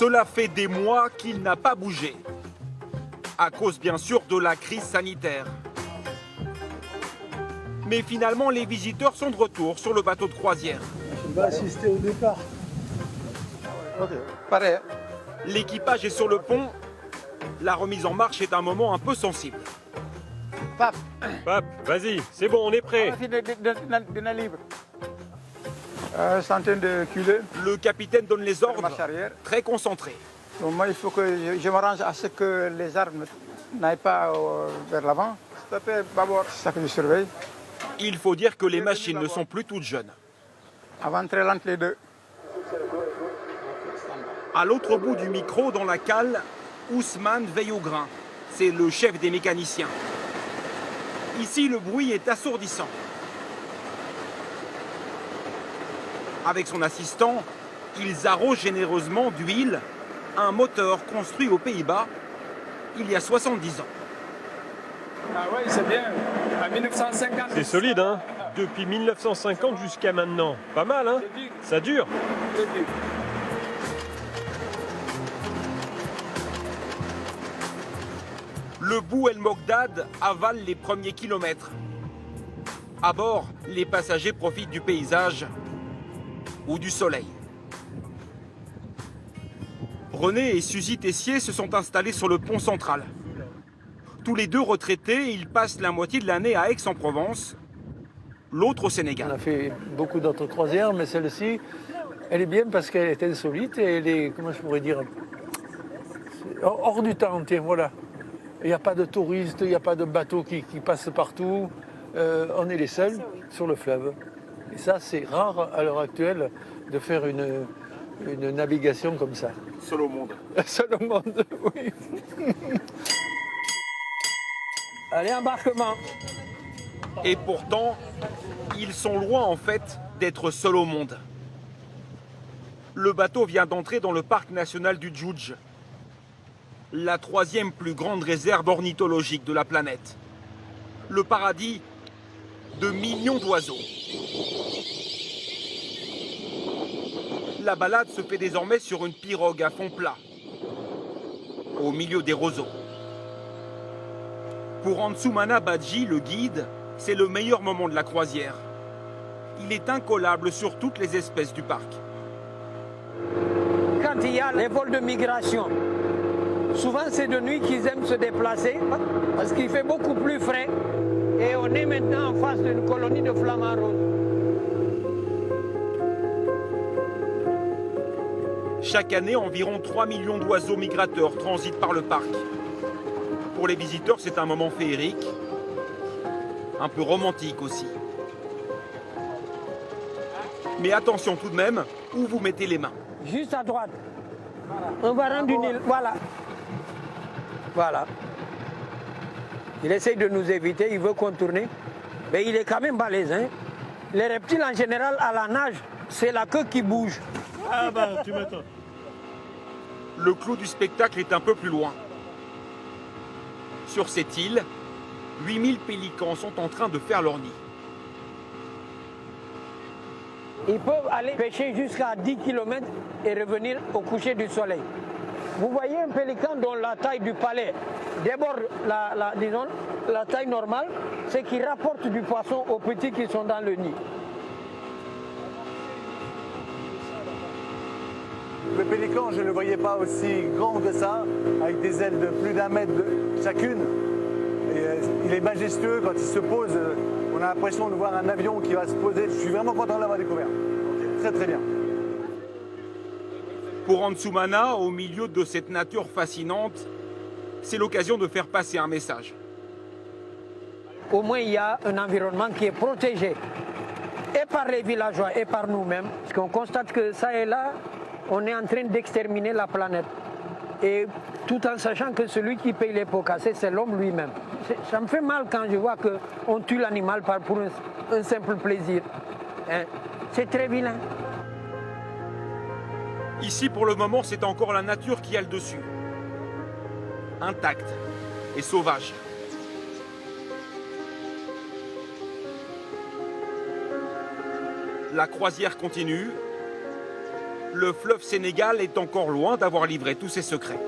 Cela fait des mois qu'il n'a pas bougé. À cause bien sûr de la crise sanitaire. Mais finalement, les visiteurs sont de retour sur le bateau de croisière. On va assister au départ. Ok, pareil. L'équipage est sur le pont. La remise en marche est un moment un peu sensible. Pape, Pape, vas-y, c'est bon, on est prêt. dina libre. C'est en train de culer. Le capitaine donne les ordres, Marche arrière. très concentré. Donc moi, il faut que je m'arrange à ce que les armes n'aillent pas vers l'avant. S'il te plaît, Babor, c'est ça que je surveille. Il faut dire que les machines ne sont plus toutes jeunes. Avant très lente les deux. À l'autre bout du micro, dans la cale, Ousmane veille au grain. C'est le chef des mécaniciens. Ici, le bruit est assourdissant. Avec son assistant, ils arrosent généreusement d'huile un moteur construit aux Pays-Bas il y a 70 ans. Ah oui, c'est bien. En 1950. C'est solide, hein? Depuis 1950 jusqu'à maintenant. Pas mal, hein? Ça dure. Le Bou El Mogdad avale les premiers kilomètres. À bord, les passagers profitent du paysage ou du soleil. René et Suzy Tessier se sont installés sur le pont central. Tous les deux retraités, ils passent la moitié de l'année à Aix-en-Provence, l'autre au On Sénégal. a fait beaucoup d'autres croisières, mais celle-ci, elle est bien parce qu'elle est insolite et elle est, comment je pourrais dire, hors du temps, tiens, voilà. Il n'y a pas de touristes, il n'y a pas de bateaux qui passent partout. On est les seuls sur le fleuve. Et ça, c'est rare à l'heure actuelle de faire une navigation comme ça. Seul au monde. Seul au monde, oui. Allez, embarquement. Et pourtant, ils sont loin en fait d'être seuls au monde. Le bateau vient d'entrer dans le parc national du Djoudj, la troisième plus grande réserve ornithologique de la planète. Le paradis de millions d'oiseaux. La balade se fait désormais sur une pirogue à fond plat, au milieu des roseaux. Pour Ansoumana Badji, le guide, c'est le meilleur moment de la croisière. Il est incollable sur toutes les espèces du parc. Quand il y a les vols de migration, souvent c'est de nuit qu'ils aiment se déplacer parce qu'il fait beaucoup plus frais. Et on est maintenant en face d'une colonie de flamants roses. Chaque année, environ 3 millions d'oiseaux migrateurs transitent par le parc. Pour les visiteurs, c'est un moment féerique, un peu romantique aussi. Mais attention tout de même, où vous mettez les mains. Juste à droite. On va rendre une île. Voilà. Voilà. Il essaye de nous éviter, il veut contourner. Mais il est quand même balèze. Hein? Les reptiles en général, à la nage, c'est la queue qui bouge. Ah bah, tu m'attends. Le clou du spectacle est un peu plus loin. Sur cette île, 8000 pélicans sont en train de faire leur nid. Ils peuvent aller pêcher jusqu'à 10 km et revenir au coucher du soleil. Vous voyez un pélican dont la taille du palais déborde disons, la taille normale, c'est qu'il rapporte du poisson aux petits qui sont dans le nid. Le pélican, je ne le voyais pas aussi grand que ça, avec des ailes de plus d'1 mètre chacune. Et, il est majestueux quand il se pose. On a l'impression de voir un avion qui va se poser. Je suis vraiment content de l'avoir découvert. Très très bien. Pour Ansoumana, au milieu de cette nature fascinante, c'est l'occasion de faire passer un message. Au moins, il y a un environnement qui est protégé, et par les villageois, et par nous-mêmes. Parce qu'on constate que ça et là, on est en train d'exterminer la planète. Et tout en sachant que celui qui paye les pots cassés, c'est l'homme lui-même. Ça me fait mal quand je vois qu'on tue l'animal pour un simple plaisir. Hein? C'est très vilain. Ici, pour le moment, c'est encore la nature qui a le dessus. Intacte et sauvage. La croisière continue. le fleuve Sénégal est encore loin d'avoir livré tous ses secrets.